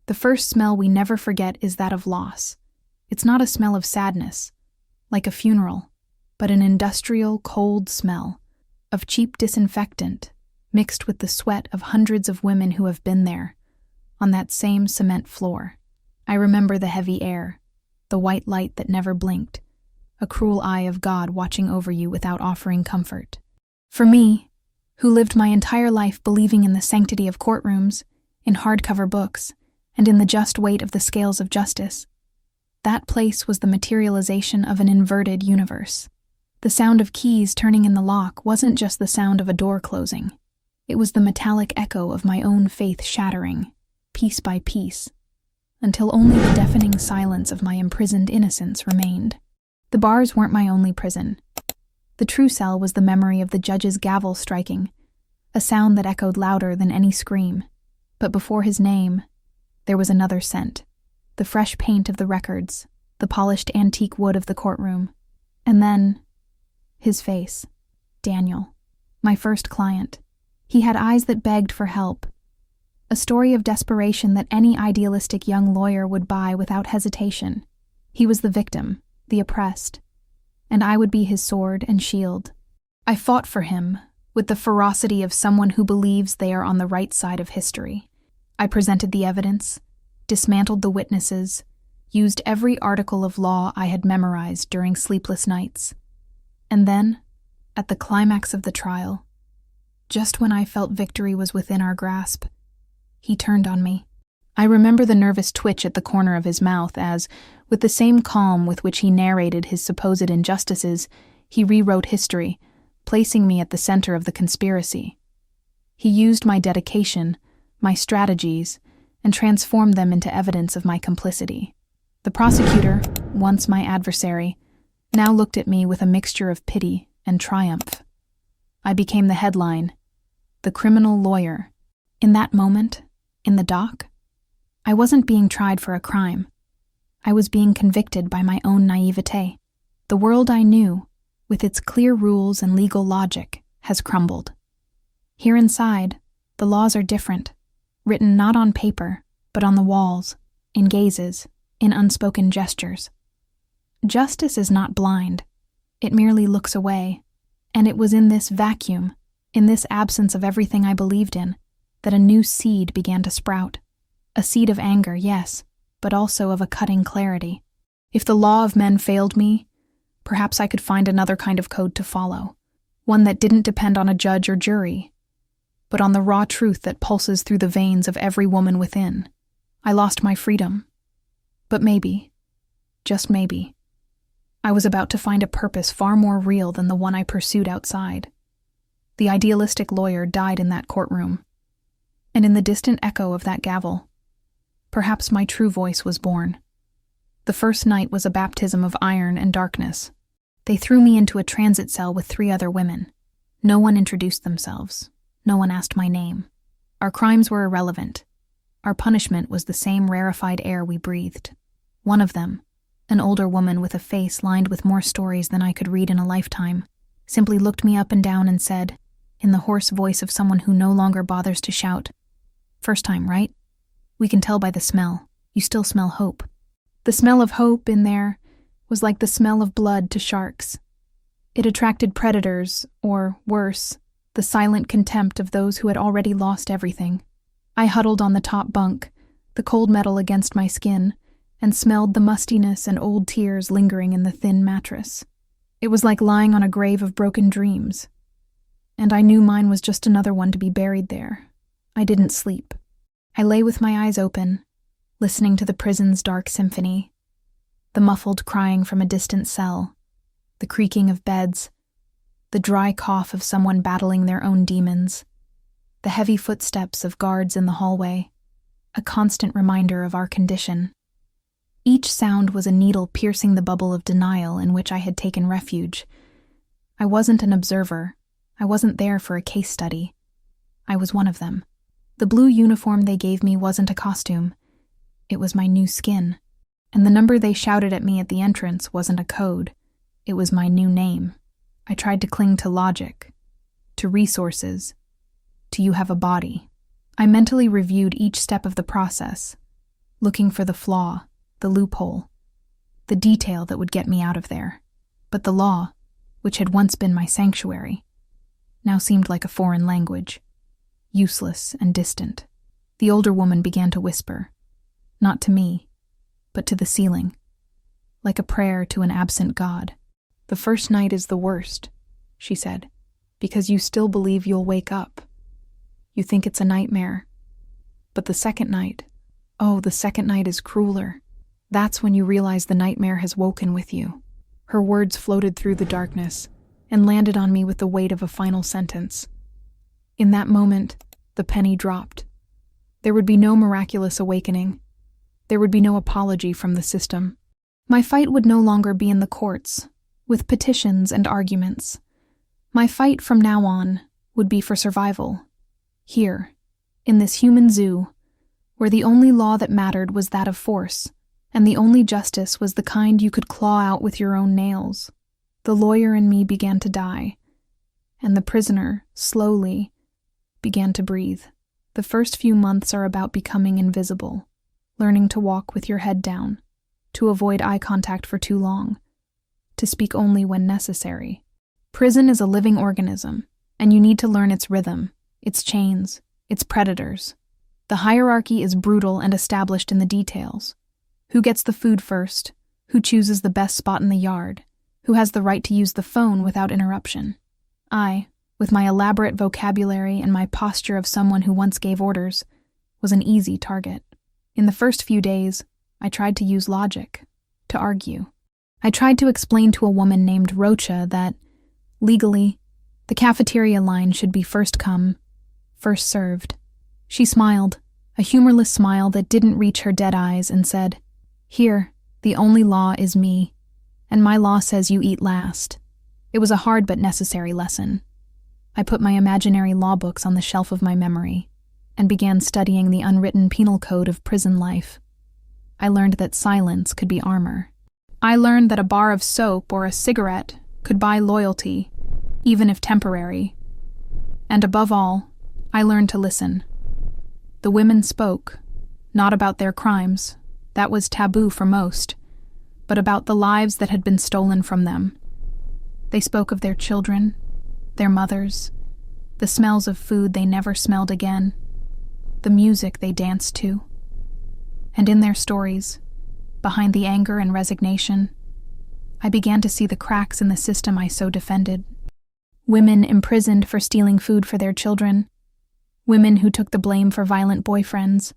The first smell we never forget is that of loss. It's not a smell of sadness, like a funeral, but an industrial, cold smell of cheap disinfectant mixed with the sweat of hundreds of women who have been there, on that same cement floor. I remember the heavy air, the white light that never blinked, a cruel eye of God watching over you without offering comfort. For me, who lived my entire life believing in the sanctity of courtrooms, in hardcover books, and in the just weight of the scales of justice, that place was the materialization of an inverted universe. The sound of keys turning in the lock wasn't just the sound of a door closing. It was the metallic echo of my own faith shattering, piece by piece, until only the deafening silence of my imprisoned innocence remained. The bars weren't my only prison. The true cell was the memory of the judge's gavel striking, a sound that echoed louder than any scream. But before his name, there was another scent, the fresh paint of the records, the polished antique wood of the courtroom, and then his face, Daniel, my first client. He had eyes that begged for help, a story of desperation that any idealistic young lawyer would buy without hesitation. He was the victim, the oppressed, and I would be his sword and shield. I fought for him with the ferocity of someone who believes they are on the right side of history. I presented the evidence, dismantled the witnesses, used every article of law I had memorized during sleepless nights. And then, at the climax of the trial, just when I felt victory was within our grasp, he turned on me. I remember the nervous twitch at the corner of his mouth as, with the same calm with which he narrated his supposed injustices, he rewrote history, placing me at the center of the conspiracy. He used my dedication, my strategies, and transformed them into evidence of my complicity. The prosecutor, once my adversary, now looked at me with a mixture of pity and triumph. I became the headline, the criminal lawyer. In that moment, in the dock, I wasn't being tried for a crime. I was being convicted by my own naivete. The world I knew, with its clear rules and legal logic, has crumbled. Here inside, the laws are different, written not on paper, but on the walls, in gazes, in unspoken gestures. Justice is not blind. It merely looks away. And it was in this vacuum, in this absence of everything I believed in, that a new seed began to sprout. A seed of anger, yes, but also of a cutting clarity. If the law of men failed me, perhaps I could find another kind of code to follow, one that didn't depend on a judge or jury, but on the raw truth that pulses through the veins of every woman within. I lost my freedom. But maybe, just maybe, I was about to find a purpose far more real than the one I pursued outside. The idealistic lawyer died in that courtroom, and in the distant echo of that gavel, perhaps my true voice was born. The first night was a baptism of iron and darkness. They threw me into a transit cell with 3 other women. No one introduced themselves. No one asked my name. Our crimes were irrelevant. Our punishment was the same rarefied air we breathed. One of them, an older woman with a face lined with more stories than I could read in a lifetime, simply looked me up and down and said, in the hoarse voice of someone who no longer bothers to shout, "First time, right? We can tell by the smell. You still smell hope." The smell of hope in there was like the smell of blood to sharks. It attracted predators, or worse, the silent contempt of those who had already lost everything. I huddled on the top bunk, the cold metal against my skin, and smelled the mustiness and old tears lingering in the thin mattress. It was like lying on a grave of broken dreams. And I knew mine was just another one to be buried there. I didn't sleep. I lay with my eyes open, listening to the prison's dark symphony, the muffled crying from a distant cell, the creaking of beds, the dry cough of someone battling their own demons, the heavy footsteps of guards in the hallway, a constant reminder of our condition. Each sound was a needle piercing the bubble of denial in which I had taken refuge. I wasn't an observer. I wasn't there for a case study. I was one of them. The blue uniform they gave me wasn't a costume. It was my new skin. And the number they shouted at me at the entrance wasn't a code. It was my new name. I tried to cling to logic, to resources, to you have a body. I mentally reviewed each step of the process, looking for the flaw, the loophole, the detail that would get me out of there. But the law, which had once been my sanctuary, now seemed like a foreign language, useless and distant. The older woman began to whisper, not to me, but to the ceiling, like a prayer to an absent God. "The first night is the worst," she said, "because you still believe you'll wake up. You think it's a nightmare. But the second night, oh, the second night is crueler. That's when you realize the nightmare has woken with you." Her words floated through the darkness and landed on me with the weight of a final sentence. In that moment, the penny dropped. There would be no miraculous awakening. There would be no apology from the system. My fight would no longer be in the courts, with petitions and arguments. My fight from now on would be for survival. Here, in this human zoo, where the only law that mattered was that of force, and the only justice was the kind you could claw out with your own nails. The lawyer in me began to die, and the prisoner, slowly, began to breathe. The first few months are about becoming invisible, learning to walk with your head down, to avoid eye contact for too long, to speak only when necessary. Prison is a living organism, and you need to learn its rhythm, its chains, its predators. The hierarchy is brutal and established in the details. Who gets the food first? Who chooses the best spot in the yard? Who has the right to use the phone without interruption? I, with my elaborate vocabulary and my posture of someone who once gave orders, was an easy target. In the first few days, I tried to use logic, to argue. I tried to explain to a woman named Rocha that, legally, the cafeteria line should be first come, first served. She smiled, a humorless smile that didn't reach her dead eyes, and said, "Here, the only law is me, and my law says you eat last." It was a hard but necessary lesson. I put my imaginary law books on the shelf of my memory and began studying the unwritten penal code of prison life. I learned that silence could be armor. I learned that a bar of soap or a cigarette could buy loyalty, even if temporary. And above all, I learned to listen. The women spoke, not about their crimes, that was taboo for most, but about the lives that had been stolen from them. They spoke of their children, their mothers, the smells of food they never smelled again, the music they danced to. And in their stories, behind the anger and resignation, I began to see the cracks in the system I so defended. Women imprisoned for stealing food for their children, women who took the blame for violent boyfriends,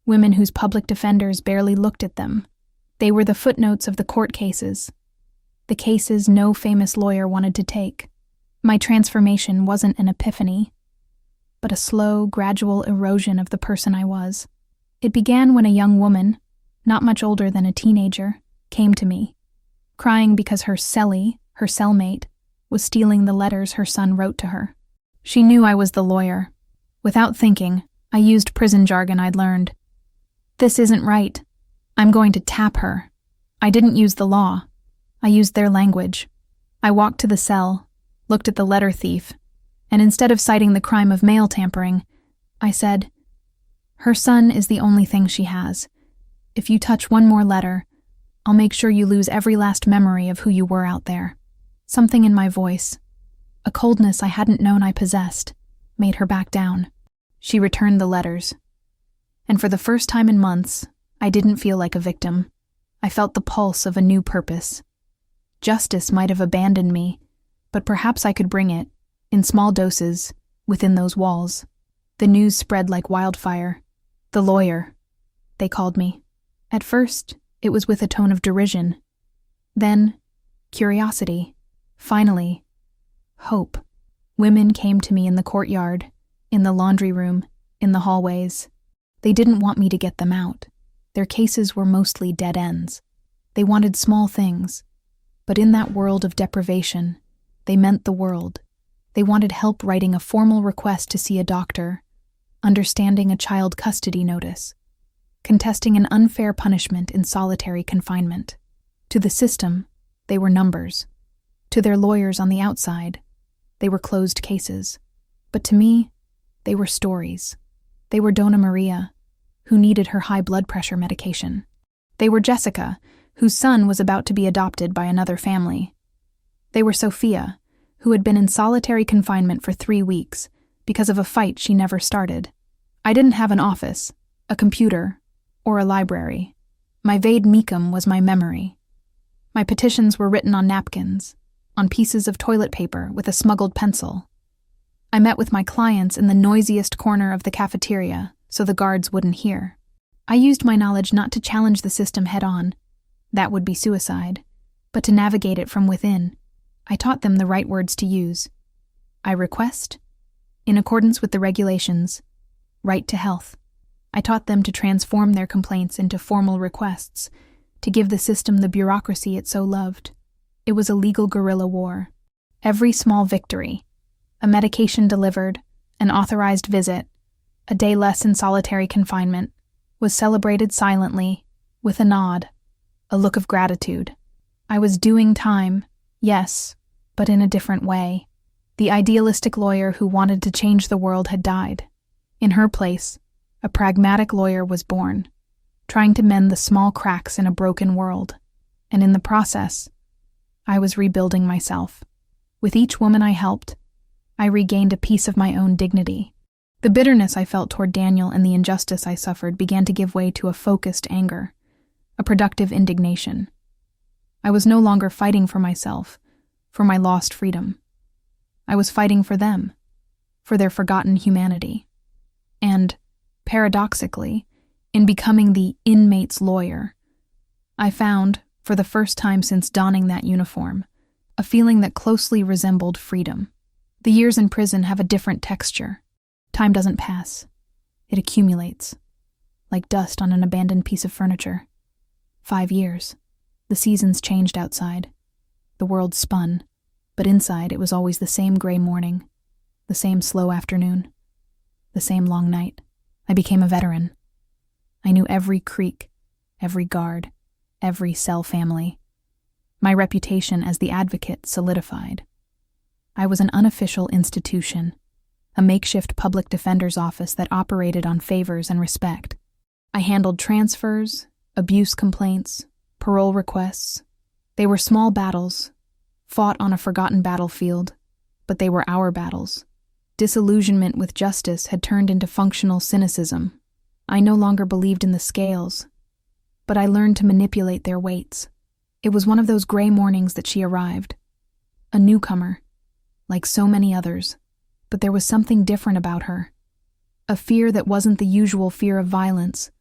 women whose public defenders barely looked at them. They were the footnotes of the court cases, the cases no famous lawyer wanted to take. My transformation wasn't an epiphany, but a slow, gradual erosion of the person I was. It began when a young woman, not much older than a teenager, came to me, crying because her cellie, her cellmate, was stealing the letters her son wrote to her. She knew I was the lawyer. Without thinking, I used prison jargon I'd learned. "This isn't right. I'm going to tap her." I didn't use the law. I used their language. I walked to the cell, looked at the letter thief, and instead of citing the crime of mail tampering, I said, "Her son is the only thing she has. If you touch one more letter, I'll make sure you lose every last memory of who you were out there." Something in my voice, a coldness I hadn't known I possessed, made her back down. She returned the letters. And for the first time in months, I didn't feel like a victim. I felt the pulse of a new purpose. Justice might have abandoned me, but perhaps I could bring it, in small doses, within those walls. The news spread like wildfire. "The lawyer," they called me. At first, it was with a tone of derision. Then, curiosity. Finally, hope. Women came to me in the courtyard, in the laundry room, in the hallways. They didn't want me to get them out. Their cases were mostly dead ends. They wanted small things, but in that world of deprivation, they meant the world. They wanted help writing a formal request to see a doctor, understanding a child custody notice, contesting an unfair punishment in solitary confinement. To the system, they were numbers. To their lawyers on the outside, they were closed cases. But to me, they were stories. They were Donna Maria, who needed her high blood pressure medication. They were Jessica, whose son was about to be adopted by another family. They were Sophia, who had been in solitary confinement for 3 weeks because of a fight she never started. I didn't have an office, a computer, or a library. My vade mecum was my memory. My petitions were written on napkins, on pieces of toilet paper with a smuggled pencil. I met with my clients in the noisiest corner of the cafeteria so the guards wouldn't hear. I used my knowledge not to challenge the system head-on. That would be suicide. But to navigate it from within. I taught them the right words to use. I request, in accordance with the regulations, right to health. I taught them to transform their complaints into formal requests, to give the system the bureaucracy it so loved. It was a legal guerrilla war. Every small victory, a medication delivered, an authorized visit, a day less in solitary confinement, was celebrated silently, with a nod, a look of gratitude. I was doing time, yes, but in a different way. The idealistic lawyer who wanted to change the world had died. In her place, a pragmatic lawyer was born, trying to mend the small cracks in a broken world. And in the process, I was rebuilding myself. With each woman I helped, I regained a piece of my own dignity. The bitterness I felt toward Daniel and the injustice I suffered began to give way to a focused anger, a productive indignation. I was no longer fighting for myself, for my lost freedom. I was fighting for them, for their forgotten humanity. And, paradoxically, in becoming the inmate's lawyer, I found, for the first time since donning that uniform, a feeling that closely resembled freedom. The years in prison have a different texture. Time doesn't pass. It accumulates, like dust on an abandoned piece of furniture. 5 years. The seasons changed outside. The world spun, but inside it was always the same gray morning, the same slow afternoon, the same long night. I became a veteran. I knew every creak, every guard, every cell family. My reputation as the advocate solidified. I was an unofficial institution, a makeshift public defender's office that operated on favors and respect. I handled transfers, abuse complaints, parole requests. They were small battles, fought on a forgotten battlefield, but they were our battles. Disillusionment with justice had turned into functional cynicism. I no longer believed in the scales, but I learned to manipulate their weights. It was one of those gray mornings that she arrived. A newcomer, like so many others, but there was something different about her. A fear that wasn't the usual fear of violence,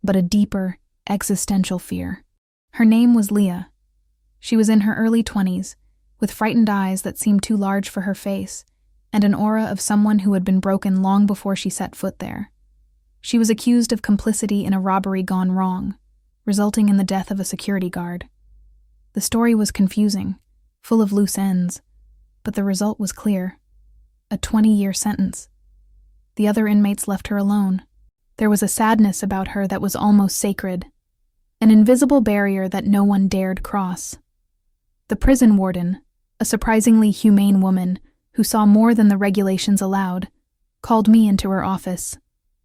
but a deeper, existential fear. Her name was Leah. She was in her early 20s, with frightened eyes that seemed too large for her face, and an aura of someone who had been broken long before she set foot there. She was accused of complicity in a robbery gone wrong, resulting in the death of a security guard. The story was confusing, full of loose ends, but the result was clear. A 20-year sentence. The other inmates left her alone. There was a sadness about her that was almost sacred, an invisible barrier that no one dared cross. The prison warden, a surprisingly humane woman who saw more than the regulations allowed, called me into her office.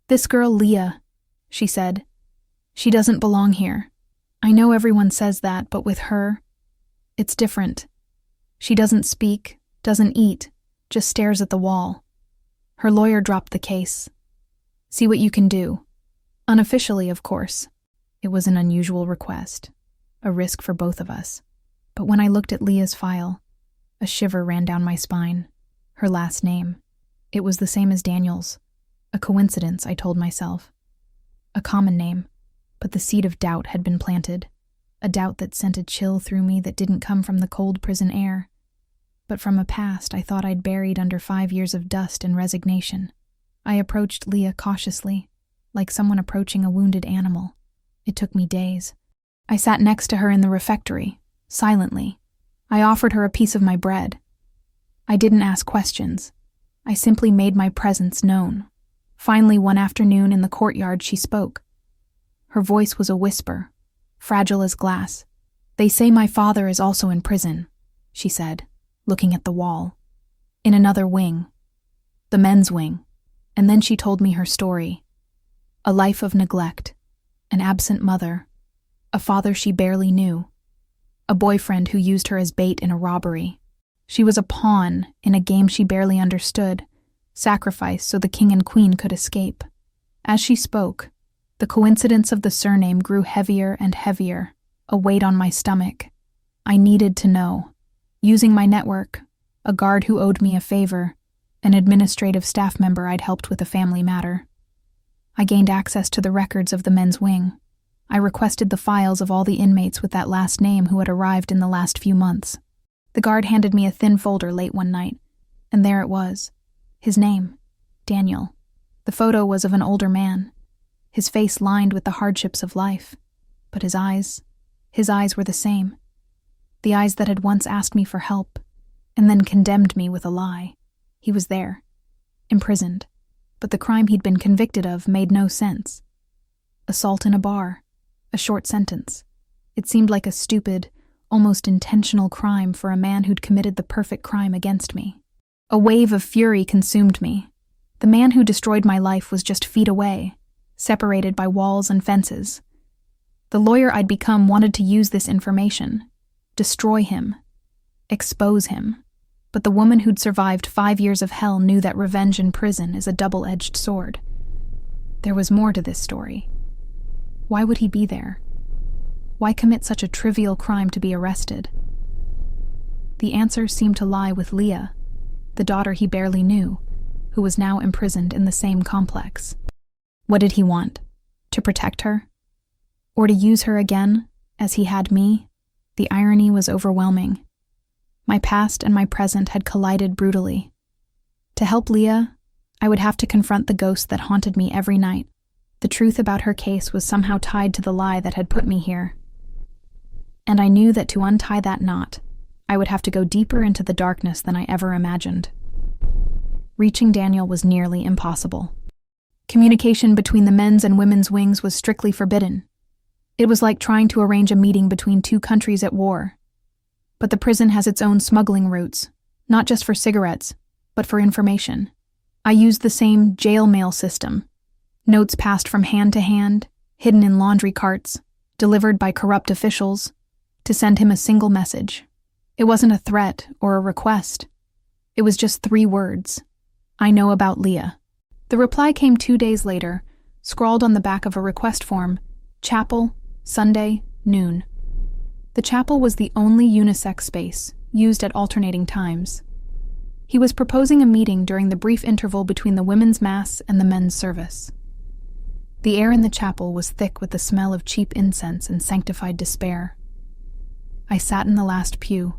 "This girl, Leah," she said. "She doesn't belong here. I know everyone says that, but with her, it's different. She doesn't speak, doesn't eat, just stares at the wall." Her lawyer dropped the case. "See what you can do." Unofficially, of course. It was an unusual request, a risk for both of us. But when I looked at Leah's file, a shiver ran down my spine. Her last name. It was the same as Daniel's. A coincidence, I told myself. A common name, but the seed of doubt had been planted. A doubt that sent a chill through me that didn't come from the cold prison air, but from a past I thought I'd buried under 5 years of dust and resignation. I approached Leah cautiously, like someone approaching a wounded animal. It took me days. I sat next to her in the refectory, silently. I offered her a piece of my bread. I didn't ask questions. I simply made my presence known. Finally, one afternoon in the courtyard, she spoke. Her voice was a whisper, fragile as glass. "They say my father is also in prison," she said, looking at the wall. "In another wing. The men's wing." And then she told me her story. A life of neglect, an absent mother, a father she barely knew, a boyfriend who used her as bait in a robbery. She was a pawn in a game she barely understood, sacrificed so the king and queen could escape. As she spoke, the coincidence of the surname grew heavier and heavier, a weight on my stomach. I needed to know. Using my network, a guard who owed me a favor, an administrative staff member I'd helped with a family matter. I gained access to the records of the men's wing. I requested the files of all the inmates with that last name who had arrived in the last few months. The guard handed me a thin folder late one night, and there it was. His name, Daniel. The photo was of an older man, his face lined with the hardships of life, but his eyes were the same. The eyes that had once asked me for help, and then condemned me with a lie. He was there, imprisoned, but the crime he'd been convicted of made no sense. Assault in a bar, a short sentence. It seemed like a stupid, almost intentional crime for a man who'd committed the perfect crime against me. A wave of fury consumed me. The man who destroyed my life was just feet away, separated by walls and fences. The lawyer I'd become wanted to use this information, destroy him, expose him. But the woman who'd survived 5 years of hell knew that revenge in prison is a double-edged sword. There was more to this story. Why would he be there? Why commit such a trivial crime to be arrested? The answer seemed to lie with Leah, the daughter he barely knew, who was now imprisoned in the same complex. What did he want? To protect her? Or to use her again, as he had me? The irony was overwhelming. My past and my present had collided brutally. To help Leah, I would have to confront the ghost that haunted me every night. The truth about her case was somehow tied to the lie that had put me here. And I knew that to untie that knot, I would have to go deeper into the darkness than I ever imagined. Reaching Daniel was nearly impossible. Communication between the men's and women's wings was strictly forbidden. It was like trying to arrange a meeting between two countries at war. But the prison has its own smuggling routes, not just for cigarettes, but for information. I used the same jail mail system. Notes passed from hand to hand, hidden in laundry carts, delivered by corrupt officials, to send him a single message. It wasn't a threat or a request. It was just 3 words. I know about Leah. The reply came 2 days later, scrawled on the back of a request form, Chapel, Sunday, noon. The chapel was the only unisex space, used at alternating times. He was proposing a meeting during the brief interval between the women's mass and the men's service. The air in the chapel was thick with the smell of cheap incense and sanctified despair. I sat in the last pew,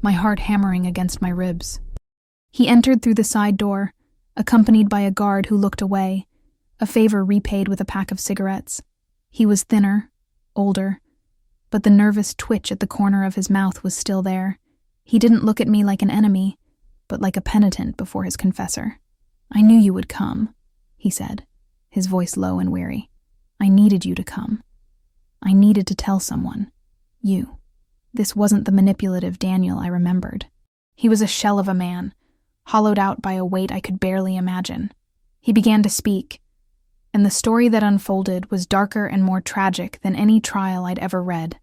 my heart hammering against my ribs. He entered through the side door, accompanied by a guard who looked away, a favor repaid with a pack of cigarettes. He was thinner, older, but the nervous twitch at the corner of his mouth was still there. He didn't look at me like an enemy, but like a penitent before his confessor. I knew you would come, he said, his voice low and weary. I needed you to come. I needed to tell someone. You. This wasn't the manipulative Daniel I remembered. He was a shell of a man, hollowed out by a weight I could barely imagine. He began to speak, and the story that unfolded was darker and more tragic than any trial I'd ever read.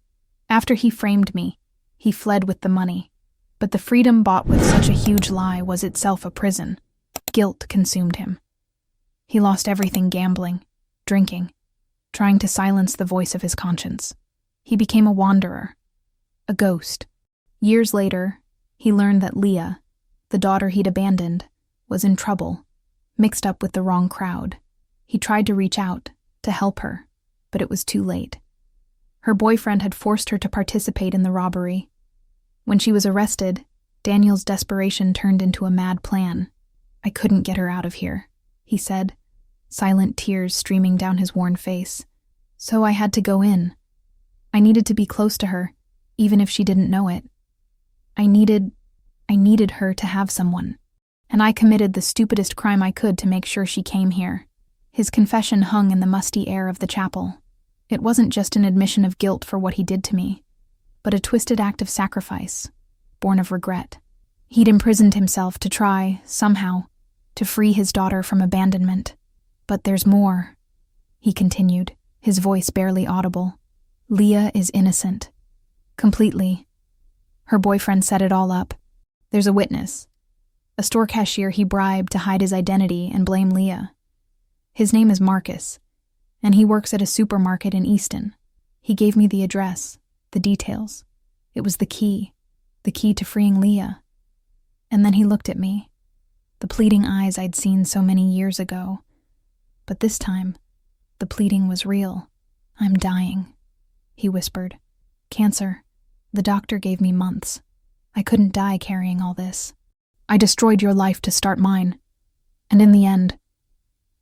After he framed me, he fled with the money, but the freedom bought with such a huge lie was itself a prison. Guilt consumed him. He lost everything gambling, drinking, trying to silence the voice of his conscience. He became a wanderer, a ghost. Years later, he learned that Leah, the daughter he'd abandoned, was in trouble, mixed up with the wrong crowd. He tried to reach out, to help her, but it was too late. Her boyfriend had forced her to participate in the robbery. When she was arrested, Daniel's desperation turned into a mad plan. I couldn't get her out of here, he said, silent tears streaming down his worn face. So I had to go in. I needed to be close to her, even if she didn't know it. I needed her to have someone. And I committed the stupidest crime I could to make sure she came here. His confession hung in the musty air of the chapel. It wasn't just an admission of guilt for what he did to me, but a twisted act of sacrifice, born of regret. He'd imprisoned himself to try, somehow, to free his daughter from abandonment. But there's more. he continued, his voice barely audible. Leah is innocent. Completely. Her boyfriend set it all up. There's a witness. A store cashier he bribed to hide his identity and blame Leah. His name is Marcus, and he works at a supermarket in Easton. He gave me the address, the details. It was the key to freeing Leah. And then he looked at me, the pleading eyes I'd seen so many years ago. But this time, the pleading was real. I'm dying, he whispered. Cancer. The doctor gave me months. I couldn't die carrying all this. I destroyed your life to start mine. And in the end,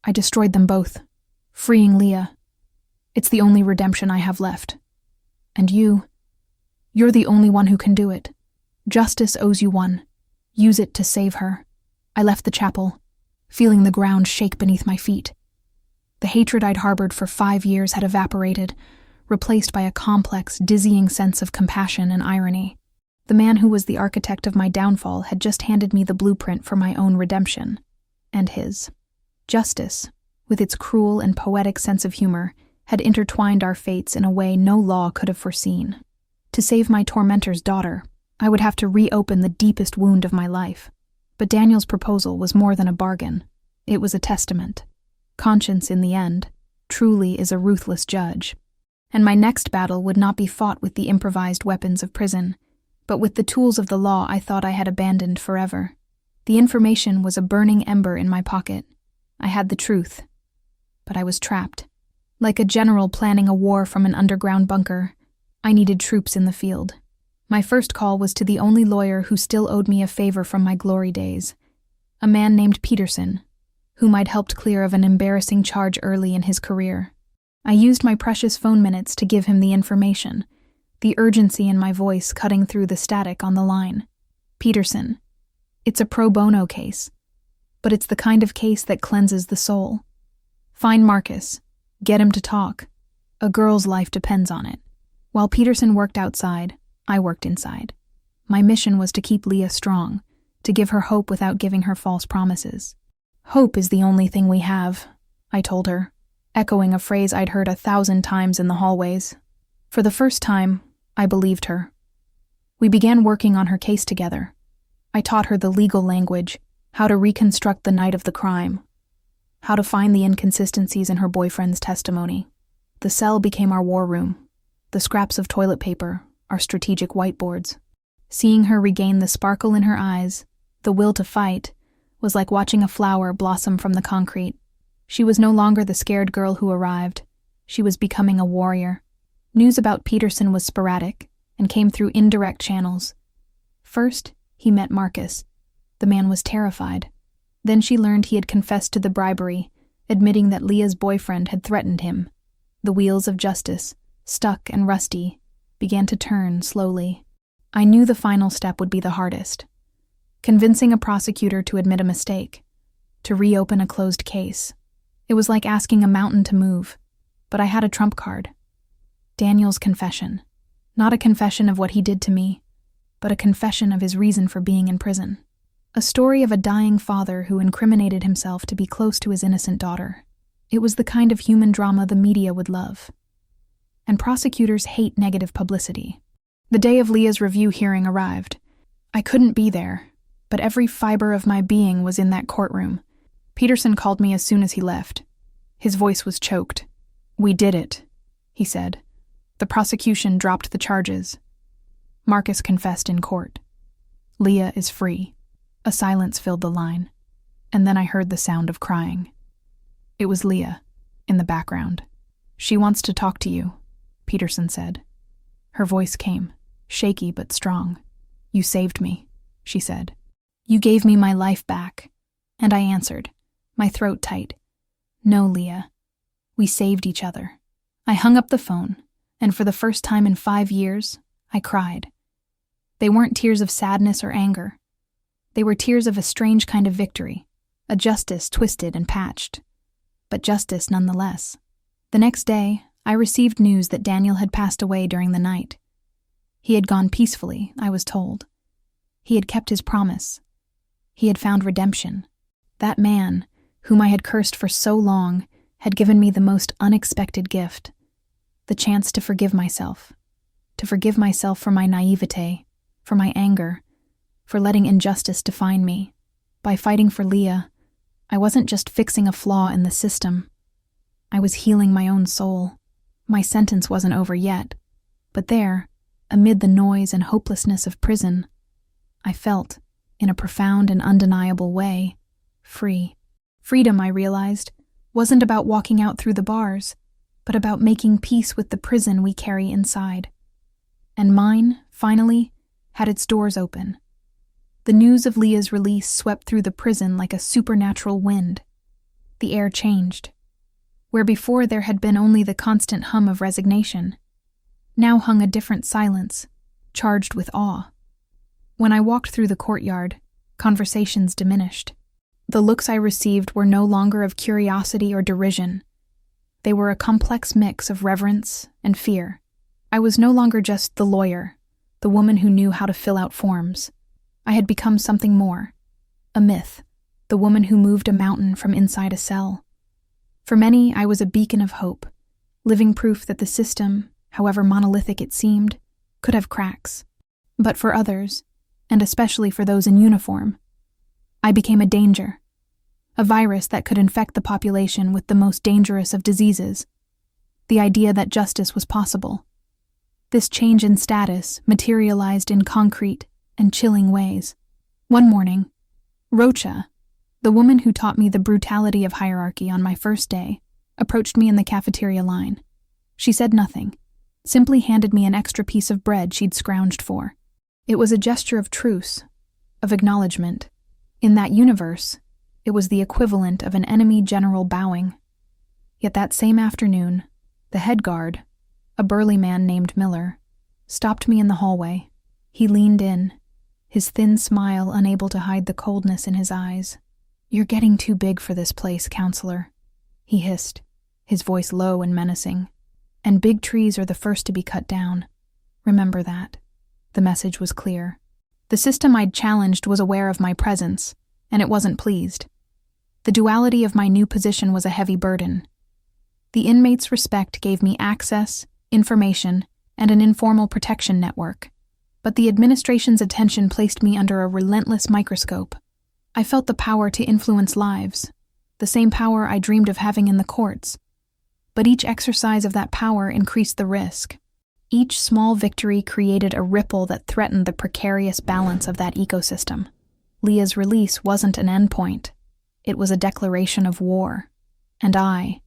I destroyed them both, freeing Leah. It's the only redemption I have left. And you're the only one who can do it. Justice owes you one. Use it to save her. I left the chapel, feeling the ground shake beneath my feet. The hatred I'd harbored for 5 years had evaporated, replaced by a complex, dizzying sense of compassion and irony. The man who was the architect of my downfall had just handed me the blueprint for my own redemption, and his. Justice, with its cruel and poetic sense of humor, had intertwined our fates in a way no law could have foreseen. To save my tormentor's daughter, I would have to reopen the deepest wound of my life. But Daniel's proposal was more than a bargain. It was a testament. Conscience, in the end, truly is a ruthless judge. And my next battle would not be fought with the improvised weapons of prison, but with the tools of the law I thought I had abandoned forever. The information was a burning ember in my pocket. I had the truth, but I was trapped. Like a general planning a war from an underground bunker, I needed troops in the field. My first call was to the only lawyer who still owed me a favor from my glory days, a man named Peterson, whom I'd helped clear of an embarrassing charge early in his career. I used my precious phone minutes to give him the information, the urgency in my voice cutting through the static on the line. Peterson, it's a pro bono case, but it's the kind of case that cleanses the soul. Find Marcus, get him to talk. A girl's life depends on it. While Peterson worked outside, I worked inside. My mission was to keep Leah strong, to give her hope without giving her false promises. Hope is the only thing we have, I told her, echoing a phrase I'd heard 1,000 times in the hallways. For the first time, I believed her. We began working on her case together. I taught her the legal language, how to reconstruct the night of the crime, how to find the inconsistencies in her boyfriend's testimony. The cell became our war room, the scraps of toilet paper, our strategic whiteboards. Seeing her regain the sparkle in her eyes, the will to fight, was like watching a flower blossom from the concrete. She was no longer the scared girl who arrived. She was becoming a warrior. News about Peterson was sporadic and came through indirect channels. First, he met Marcus. The man was terrified. Then she learned he had confessed to the bribery, admitting that Leah's boyfriend had threatened him. The wheels of justice, stuck and rusty, began to turn slowly. I knew the final step would be the hardest. Convincing a prosecutor to admit a mistake, to reopen a closed case. It was like asking a mountain to move, but I had a trump card. Daniel's confession. Not a confession of what he did to me, but a confession of his reason for being in prison. A story of a dying father who incriminated himself to be close to his innocent daughter. It was the kind of human drama the media would love. And prosecutors hate negative publicity. The day of Leah's review hearing arrived. I couldn't be there, but every fiber of my being was in that courtroom. Peterson called me as soon as he left. His voice was choked. "We did it," he said. The prosecution dropped the charges. Marcus confessed in court. Leah is free. A silence filled the line, and then I heard the sound of crying. It was Leah, in the background. "She wants to talk to you," Peterson said. Her voice came, shaky but strong. "You saved me," she said. "You gave me my life back." And I answered, my throat tight. "No, Leah. We saved each other." I hung up the phone, and for the first time in 5 years, I cried. They weren't tears of sadness or anger. They were tears of a strange kind of victory, a justice twisted and patched, but justice nonetheless. The next day, I received news that Daniel had passed away during the night. He had gone peacefully, I was told. He had kept his promise. He had found redemption. That man, whom I had cursed for so long, had given me the most unexpected gift, the chance to forgive myself for my naivete, for my anger, for letting injustice define me. By fighting for Leah, I wasn't just fixing a flaw in the system. I was healing my own soul. My sentence wasn't over yet, but there, amid the noise and hopelessness of prison, I felt, in a profound and undeniable way, free. Freedom, I realized, wasn't about walking out through the bars, but about making peace with the prison we carry inside. And mine, finally, had its doors open. The news of Leah's release swept through the prison like a supernatural wind. The air changed. Where before there had been only the constant hum of resignation, now hung a different silence, charged with awe. When I walked through the courtyard, conversations diminished. The looks I received were no longer of curiosity or derision. They were a complex mix of reverence and fear. I was no longer just the lawyer, the woman who knew how to fill out forms. I had become something more, a myth, the woman who moved a mountain from inside a cell. For many, I was a beacon of hope, living proof that the system, however monolithic it seemed, could have cracks. But for others, and especially for those in uniform, I became a danger, a virus that could infect the population with the most dangerous of diseases, the idea that justice was possible. This change in status materialized in concrete and chilling ways. One morning, Rocha, the woman who taught me the brutality of hierarchy on my first day, approached me in the cafeteria line. She said nothing, simply handed me an extra piece of bread she'd scrounged for. It was a gesture of truce, of acknowledgement. In that universe, it was the equivalent of an enemy general bowing. Yet that same afternoon, the head guard, a burly man named Miller, stopped me in the hallway. He leaned in, his thin smile unable to hide the coldness in his eyes. "You're getting too big for this place, counselor," he hissed, his voice low and menacing. "And big trees are the first to be cut down. Remember that." The message was clear. The system I'd challenged was aware of my presence, and it wasn't pleased. The duality of my new position was a heavy burden. The inmates' respect gave me access, information, and an informal protection network. But the administration's attention placed me under a relentless microscope. I felt the power to influence lives, the same power I dreamed of having in the courts. But each exercise of that power increased the risk. Each small victory created a ripple that threatened the precarious balance of that ecosystem. Leah's release wasn't an endpoint. It was a declaration of war. And I,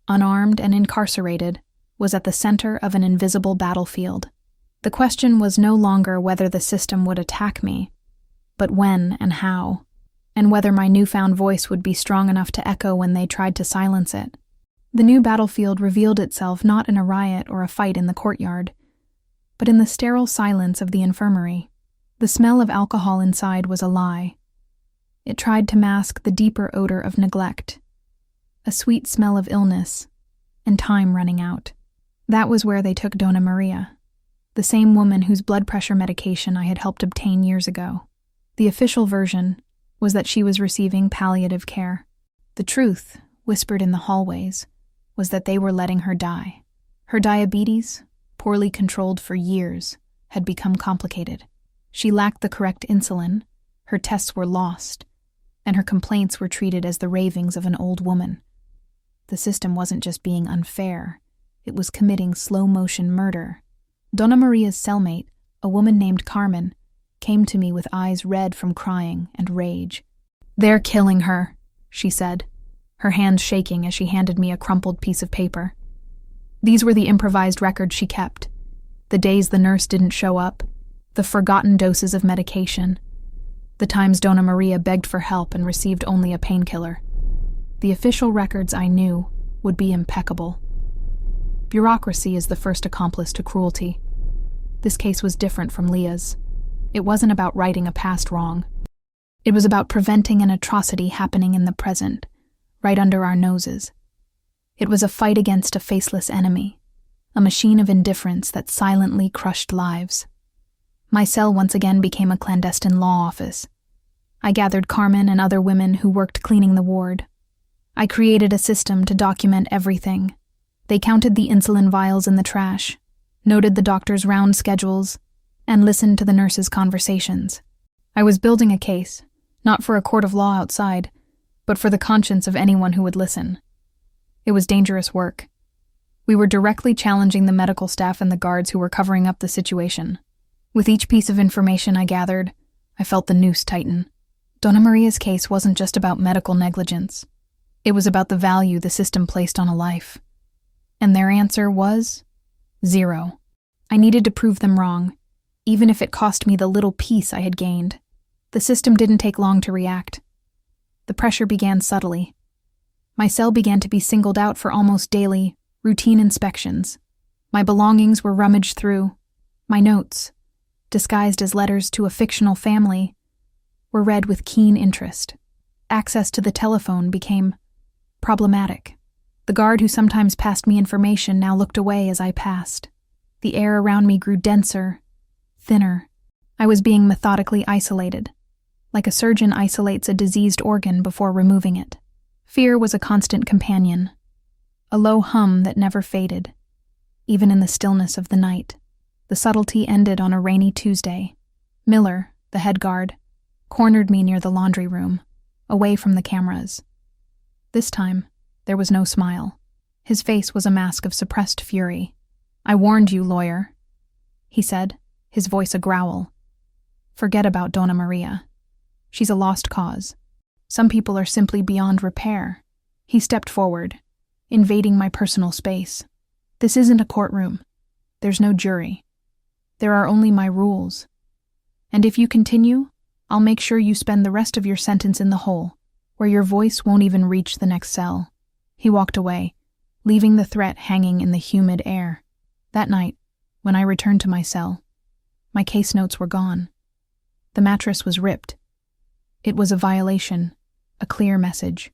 unarmed and incarcerated, was at the center of an invisible battlefield. The question was no longer whether the system would attack me, but when and how, and whether my newfound voice would be strong enough to echo when they tried to silence it. The new battlefield revealed itself not in a riot or a fight in the courtyard, but in the sterile silence of the infirmary. The smell of alcohol inside was a lie. It tried to mask the deeper odor of neglect, a sweet smell of illness, and time running out. That was where they took Donna Maria, the same woman whose blood pressure medication I had helped obtain years ago. The official version was that she was receiving palliative care. The truth, whispered in the hallways, was that they were letting her die. Her diabetes, poorly controlled for years, had become complicated. She lacked the correct insulin, her tests were lost, and her complaints were treated as the ravings of an old woman. The system wasn't just being unfair, it was committing slow-motion murder. Donna Maria's cellmate, a woman named Carmen, came to me with eyes red from crying and rage. "They're killing her," she said, her hands shaking as she handed me a crumpled piece of paper. These were the improvised records she kept, the days the nurse didn't show up, the forgotten doses of medication, the times Donna Maria begged for help and received only a painkiller. The official records, I knew, would be impeccable. Bureaucracy is the first accomplice to cruelty. This case was different from Leah's. It wasn't about righting a past wrong. It was about preventing an atrocity happening in the present, right under our noses. It was a fight against a faceless enemy, a machine of indifference that silently crushed lives. My cell once again became a clandestine law office. I gathered Carmen and other women who worked cleaning the ward. I created a system to document everything. They counted the insulin vials in the trash, noted the doctor's round schedules, and listened to the nurses' conversations. I was building a case, not for a court of law outside, but for the conscience of anyone who would listen. It was dangerous work. We were directly challenging the medical staff and the guards who were covering up the situation. With each piece of information I gathered, I felt the noose tighten. Donna Maria's case wasn't just about medical negligence. It was about the value the system placed on a life. And their answer was 0. I needed to prove them wrong, even if it cost me the little peace I had gained. The system didn't take long to react. The pressure began subtly. My cell began to be singled out for almost daily, routine inspections. My belongings were rummaged through. My notes, disguised as letters to a fictional family, were read with keen interest. Access to the telephone became problematic. The guard who sometimes passed me information now looked away as I passed. The air around me grew denser, thinner. I was being methodically isolated, like a surgeon isolates a diseased organ before removing it. Fear was a constant companion, a low hum that never faded, even in the stillness of the night. The subtlety ended on a rainy Tuesday. Miller, the head guard, cornered me near the laundry room, away from the cameras. This time, there was no smile. His face was a mask of suppressed fury. "I warned you, lawyer," he said, his voice a growl. "Forget about Donna Maria. She's a lost cause. Some people are simply beyond repair." He stepped forward, invading my personal space. "This isn't a courtroom. There's no jury. There are only my rules. And if you continue, I'll make sure you spend the rest of your sentence in the hole, where your voice won't even reach the next cell." He walked away, leaving the threat hanging in the humid air. That night, when I returned to my cell, my case notes were gone. The mattress was ripped. It was a violation, a clear message.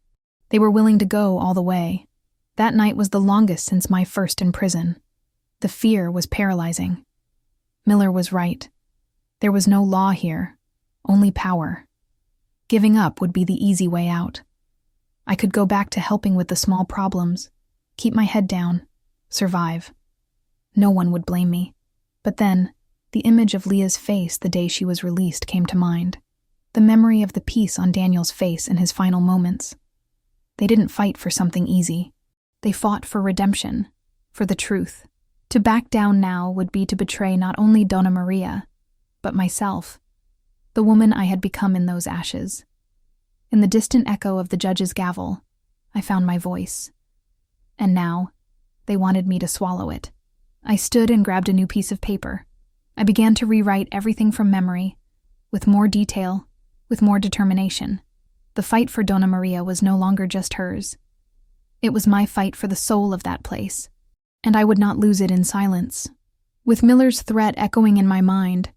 They were willing to go all the way. That night was the longest since my first in prison. The fear was paralyzing. Miller was right. There was no law here, only power. Giving up would be the easy way out. I could go back to helping with the small problems, keep my head down, survive. No one would blame me. But then, the image of Leah's face the day she was released came to mind. The memory of the peace on Daniel's face in his final moments. They didn't fight for something easy. They fought for redemption, for the truth. To back down now would be to betray not only Donna Maria, but myself, the woman I had become in those ashes. In the distant echo of the judge's gavel, I found my voice. And now, they wanted me to swallow it. I stood and grabbed a new piece of paper. I began to rewrite everything from memory, with more detail, with more determination. The fight for Donna Maria was no longer just hers. It was my fight for the soul of that place, and I would not lose it in silence. With Miller's threat echoing in my mind,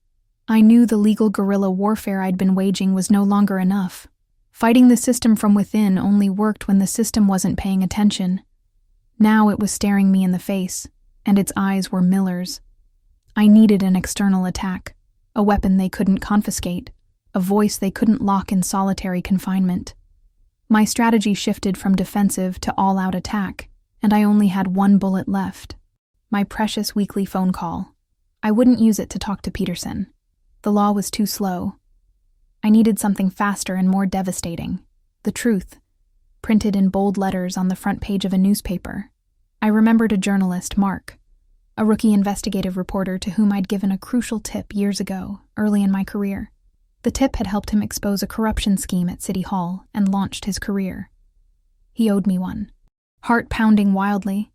I knew the legal guerrilla warfare I'd been waging was no longer enough. Fighting the system from within only worked when the system wasn't paying attention. Now it was staring me in the face, and its eyes were Miller's. I needed an external attack, a weapon they couldn't confiscate, a voice they couldn't lock in solitary confinement. My strategy shifted from defensive to all-out attack, and I only had one bullet left. My precious weekly phone call. I wouldn't use it to talk to Peterson. The law was too slow. I needed something faster and more devastating. The truth, printed in bold letters on the front page of a newspaper. I remembered a journalist, Mark, a rookie investigative reporter to whom I'd given a crucial tip years ago, early in my career. The tip had helped him expose a corruption scheme at City Hall and launched his career. He owed me one. Heart pounding wildly,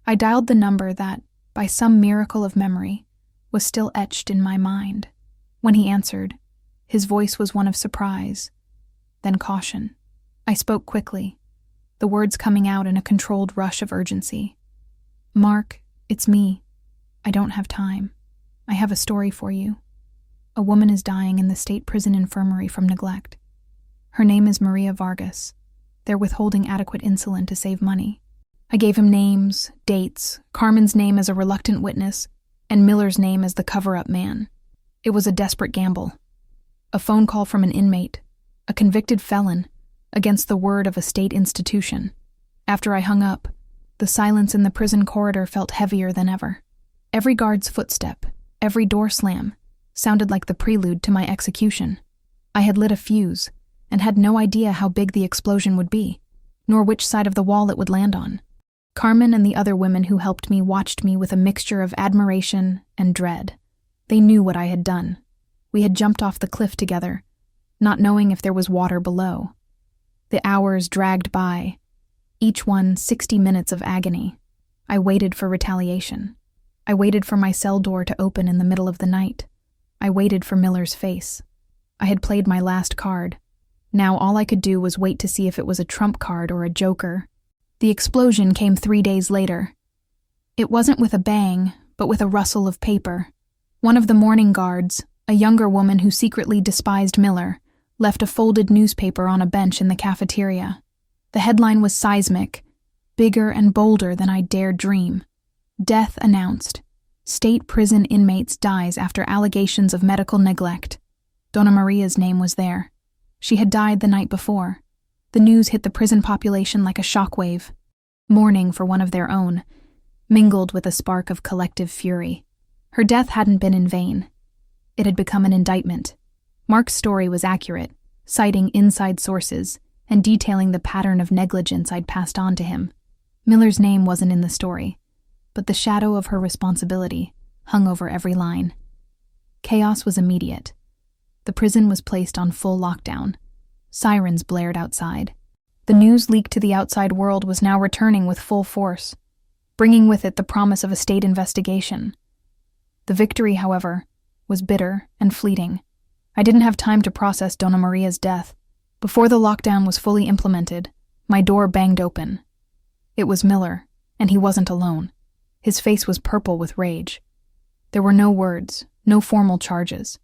I dialed the number that, by some miracle of memory, was still etched in my mind. When he answered, his voice was one of surprise, then caution. I spoke quickly, the words coming out in a controlled rush of urgency. "Mark, it's me. I don't have time. I have a story for you. A woman is dying in the state prison infirmary from neglect. Her name is Maria Vargas. They're withholding adequate insulin to save money." I gave him names, dates, Carmen's name as a reluctant witness, and Miller's name as the cover-up man. It was a desperate gamble. A phone call from an inmate, a convicted felon, against the word of a state institution. After I hung up, the silence in the prison corridor felt heavier than ever. Every guard's footstep, every door slam, sounded like the prelude to my execution. I had lit a fuse, and had no idea how big the explosion would be, nor which side of the wall it would land on. Carmen and the other women who helped me watched me with a mixture of admiration and dread. They knew what I had done. We had jumped off the cliff together, not knowing if there was water below. The hours dragged by, each one 60 minutes of agony. I waited for retaliation. I waited for my cell door to open in the middle of the night. I waited for Miller's face. I had played my last card. Now all I could do was wait to see if it was a trump card or a joker. The explosion came 3 days later. It wasn't with a bang, but with a rustle of paper. One of the morning guards, a younger woman who secretly despised Miller, left a folded newspaper on a bench in the cafeteria. The headline was seismic, bigger and bolder than I dared dream. Death announced. State prison inmates dies after allegations of medical neglect. Donna Maria's name was there. She had died the night before. The news hit the prison population like a shockwave. Mourning for one of their own, mingled with a spark of collective fury. Her death hadn't been in vain. It had become an indictment. Mark's story was accurate, citing inside sources and detailing the pattern of negligence I'd passed on to him. Miller's name wasn't in the story, but the shadow of her responsibility hung over every line. Chaos was immediate. The prison was placed on full lockdown. Sirens blared outside. The news leaked to the outside world was now returning with full force, bringing with it the promise of a state investigation. The victory, however, was bitter and fleeting. I didn't have time to process Donna Maria's death. Before the lockdown was fully implemented, my door banged open. It was Miller, and he wasn't alone. His face was purple with rage. There were no words, no formal charges.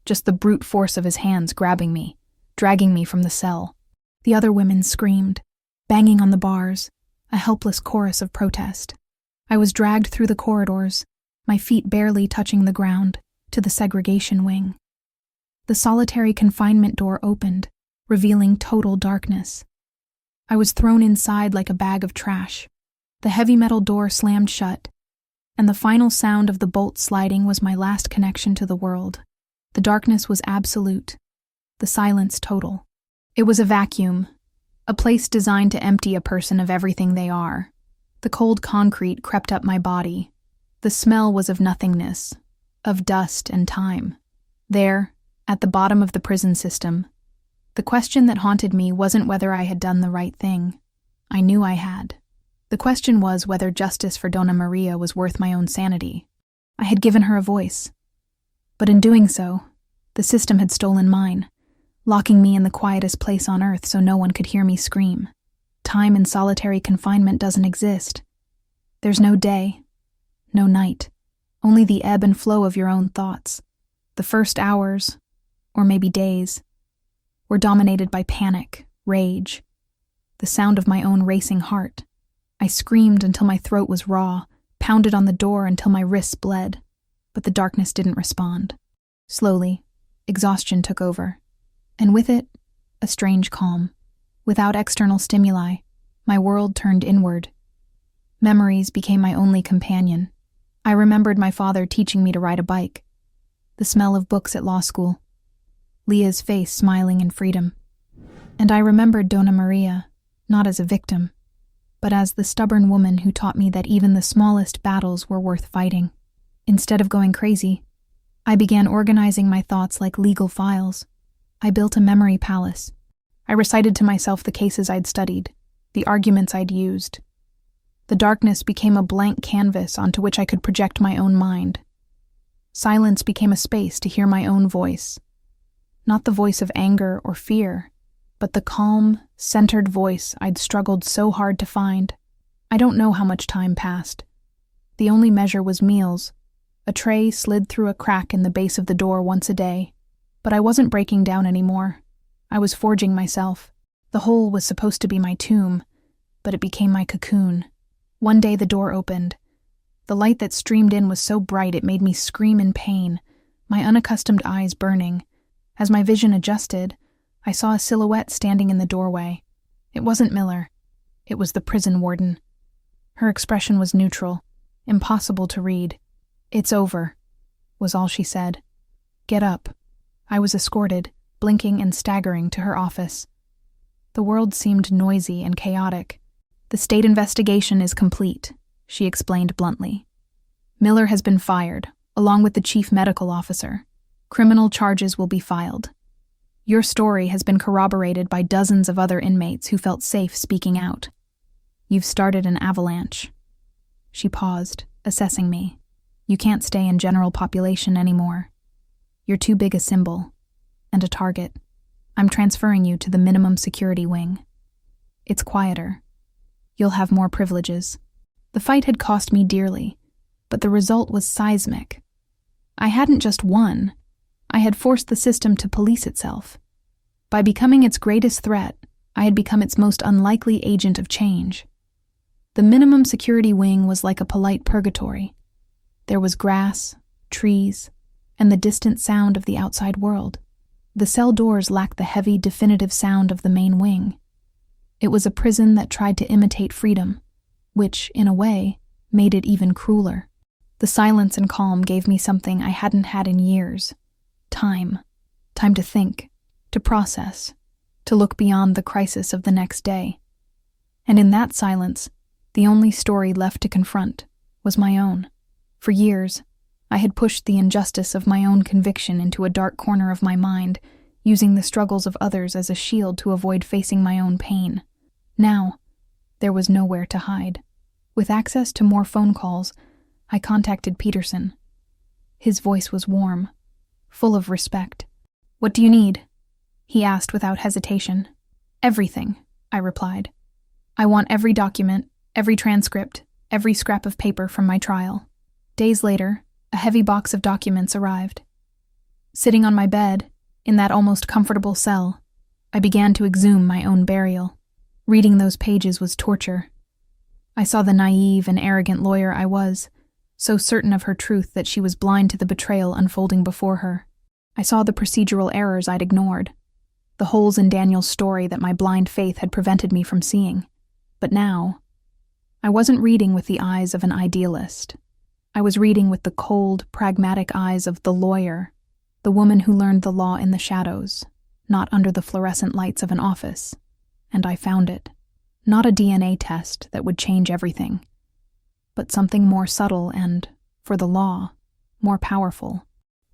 Just the brute force of his hands grabbing me, dragging me from the cell. The other women screamed, banging on the bars, a helpless chorus of protest. I was dragged through the corridors, my feet barely touching the ground, to the segregation wing. The solitary confinement door opened, revealing total darkness. I was thrown inside like a bag of trash. The heavy metal door slammed shut, and the final sound of the bolt sliding was my last connection to the world. The darkness was absolute, the silence total. It was a vacuum, a place designed to empty a person of everything they are. The cold concrete crept up my body. The smell was of nothingness, of dust and time. There, at the bottom of the prison system, the question that haunted me wasn't whether I had done the right thing. I knew I had. The question was whether justice for Donna Maria was worth my own sanity. I had given her a voice. But in doing so, the system had stolen mine, locking me in the quietest place on earth so no one could hear me scream. Time in solitary confinement doesn't exist. There's no day, no night, only the ebb and flow of your own thoughts. The first hours, or maybe days, were dominated by panic, rage, the sound of my own racing heart. I screamed until my throat was raw, pounded on the door until my wrists bled, but the darkness didn't respond. Slowly, exhaustion took over, and with it, a strange calm. Without external stimuli, my world turned inward. Memories became my only companion. I remembered my father teaching me to ride a bike, the smell of books at law school, Leah's face smiling in freedom. And I remembered Donna Maria, not as a victim, but as the stubborn woman who taught me that even the smallest battles were worth fighting. Instead of going crazy, I began organizing my thoughts like legal files. I built a memory palace. I recited to myself the cases I'd studied, the arguments I'd used. The darkness became a blank canvas onto which I could project my own mind. Silence became a space to hear my own voice. Not the voice of anger or fear, but the calm, centered voice I'd struggled so hard to find. I don't know how much time passed. The only measure was meals. A tray slid through a crack in the base of the door once a day. But I wasn't breaking down anymore. I was forging myself. The hole was supposed to be my tomb, but it became my cocoon. One day the door opened. The light that streamed in was so bright it made me scream in pain, my unaccustomed eyes burning. As my vision adjusted, I saw a silhouette standing in the doorway. It wasn't Miller. It was the prison warden. Her expression was neutral, impossible to read. "It's over," was all she said. "Get up." I was escorted, blinking and staggering, to her office. The world seemed noisy and chaotic. "The state investigation is complete," she explained bluntly. "Miller has been fired, along with the chief medical officer. Criminal charges will be filed. Your story has been corroborated by dozens of other inmates who felt safe speaking out. You've started an avalanche." She paused, assessing me. "You can't stay in general population anymore. You're too big a symbol and a target. I'm transferring you to the minimum security wing. It's quieter. You'll have more privileges." The fight had cost me dearly, but the result was seismic. I hadn't just won. I had forced the system to police itself. By becoming its greatest threat, I had become its most unlikely agent of change. The minimum security wing was like a polite purgatory. There was grass, trees, and the distant sound of the outside world. The cell doors lacked the heavy, definitive sound of the main wing. It was a prison that tried to imitate freedom, which, in a way, made it even crueler. The silence and calm gave me something I hadn't had in years. Time. Time to think, to process, to look beyond the crisis of the next day. And in that silence, the only story left to confront was my own. For years, I had pushed the injustice of my own conviction into a dark corner of my mind, using the struggles of others as a shield to avoid facing my own pain. Now, there was nowhere to hide. With access to more phone calls, I contacted Peterson. His voice was warm, full of respect. "What do you need?" he asked without hesitation. "Everything," I replied. "I want every document, every transcript, every scrap of paper from my trial." Days later, a heavy box of documents arrived. Sitting on my bed, in that almost comfortable cell, I began to exhume my own burial. Reading those pages was torture. I saw the naive and arrogant lawyer I was, so certain of her truth that she was blind to the betrayal unfolding before her. I saw the procedural errors I'd ignored, the holes in Daniel's story that my blind faith had prevented me from seeing. But now, I wasn't reading with the eyes of an idealist. I was reading with the cold, pragmatic eyes of the lawyer, the woman who learned the law in the shadows, not under the fluorescent lights of an office. And I found it. Not a DNA test that would change everything, but something more subtle and, for the law, more powerful.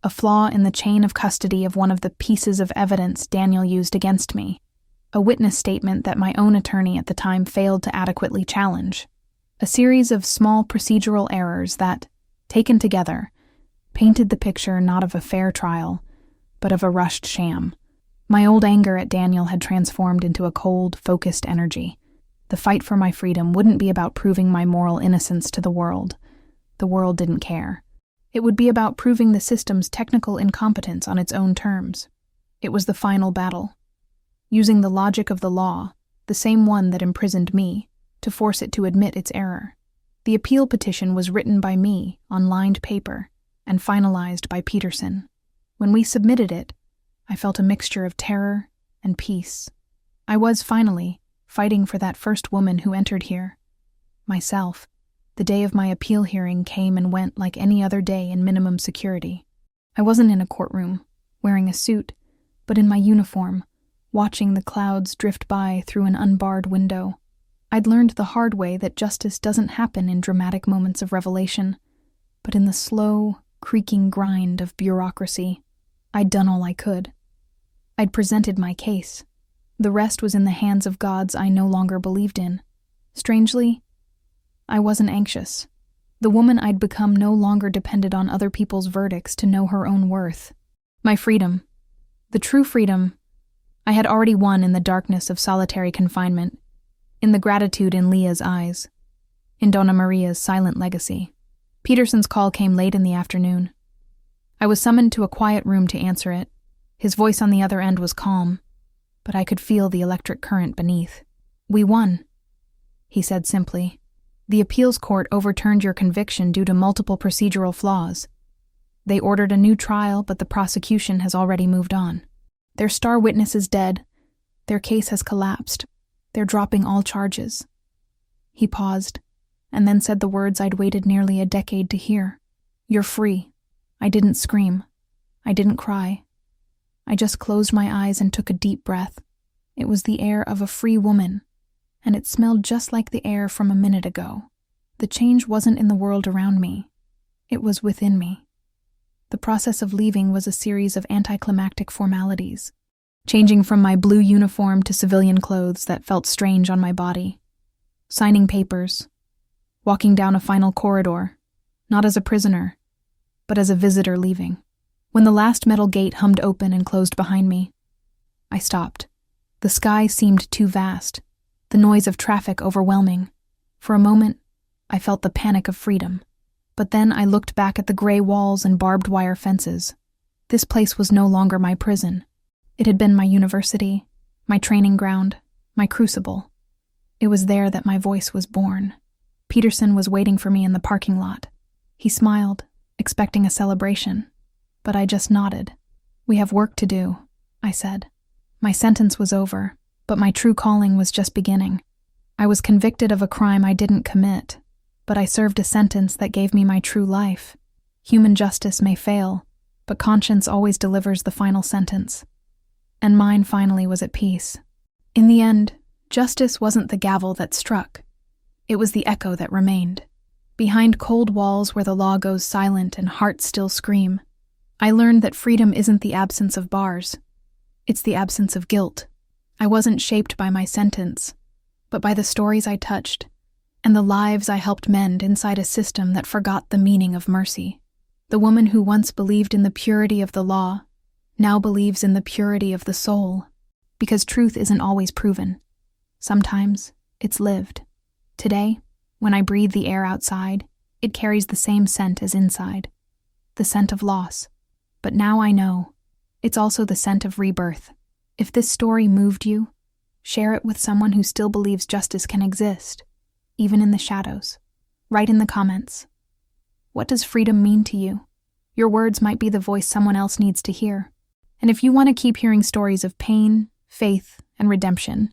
A flaw in the chain of custody of one of the pieces of evidence Daniel used against me. A witness statement that my own attorney at the time failed to adequately challenge. A series of small procedural errors that, taken together, painted the picture not of a fair trial, but of a rushed sham. My old anger at Daniel had transformed into a cold, focused energy. The fight for my freedom wouldn't be about proving my moral innocence to the world. The world didn't care. It would be about proving the system's technical incompetence on its own terms. It was the final battle. Using the logic of the law, the same one that imprisoned me, to force it to admit its error. The appeal petition was written by me on lined paper and finalized by Peterson. When we submitted it, I felt a mixture of terror and peace. I was finally fighting for that first woman who entered here. Myself. The day of my appeal hearing came and went like any other day in minimum security. I wasn't in a courtroom, wearing a suit, but in my uniform, watching the clouds drift by through an unbarred window. I'd learned the hard way that justice doesn't happen in dramatic moments of revelation, but in the slow, creaking grind of bureaucracy. I'd done all I could. I'd presented my case. The rest was in the hands of gods I no longer believed in. Strangely, I wasn't anxious. The woman I'd become no longer depended on other people's verdicts to know her own worth. My freedom, the true freedom, I had already won in the darkness of solitary confinement, in the gratitude in Leah's eyes, in Donna Maria's silent legacy. Peterson's call came late in the afternoon. I was summoned to a quiet room to answer it. His voice on the other end was calm, but I could feel the electric current beneath. "We won," he said simply. "The appeals court overturned your conviction due to multiple procedural flaws. They ordered a new trial, but the prosecution has already moved on." Their star witness is dead. Their case has collapsed. They're dropping all charges." He paused, and then said the words I'd waited nearly a decade to hear. "You're free." I didn't scream. I didn't cry. I just closed my eyes and took a deep breath. It was the air of a free woman, and it smelled just like the air from a minute ago. The change wasn't in the world around me. It was within me. The process of leaving was a series of anticlimactic formalities, changing from my blue uniform to civilian clothes that felt strange on my body, signing papers, walking down a final corridor, not as a prisoner, but as a visitor leaving. When the last metal gate hummed open and closed behind me, I stopped. The sky seemed too vast, the noise of traffic overwhelming. For a moment, I felt the panic of freedom. But then I looked back at the gray walls and barbed wire fences. This place was no longer my prison. It had been my university, my training ground, my crucible. It was there that my voice was born. Peterson was waiting for me in the parking lot. He smiled, expecting a celebration, but I just nodded. "We have work to do," I said. My sentence was over, but my true calling was just beginning. I was convicted of a crime I didn't commit, but I served a sentence that gave me my true life. Human justice may fail, but conscience always delivers the final sentence. And mine finally was at peace. In the end, justice wasn't the gavel that struck. It was the echo that remained. Behind cold walls where the law goes silent and hearts still scream, I learned that freedom isn't the absence of bars. It's the absence of guilt. I wasn't shaped by my sentence, but by the stories I touched, and the lives I helped mend inside a system that forgot the meaning of mercy. The woman who once believed in the purity of the law now believes in the purity of the soul, because truth isn't always proven. Sometimes it's lived. Today, when I breathe the air outside, it carries the same scent as inside, the scent of loss. But now I know, it's also the scent of rebirth. If this story moved you, share it with someone who still believes justice can exist, even in the shadows. Write in the comments. What does freedom mean to you? Your words might be the voice someone else needs to hear. And if you want to keep hearing stories of pain, faith, and redemption,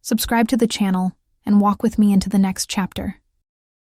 subscribe to the channel and walk with me into the next chapter.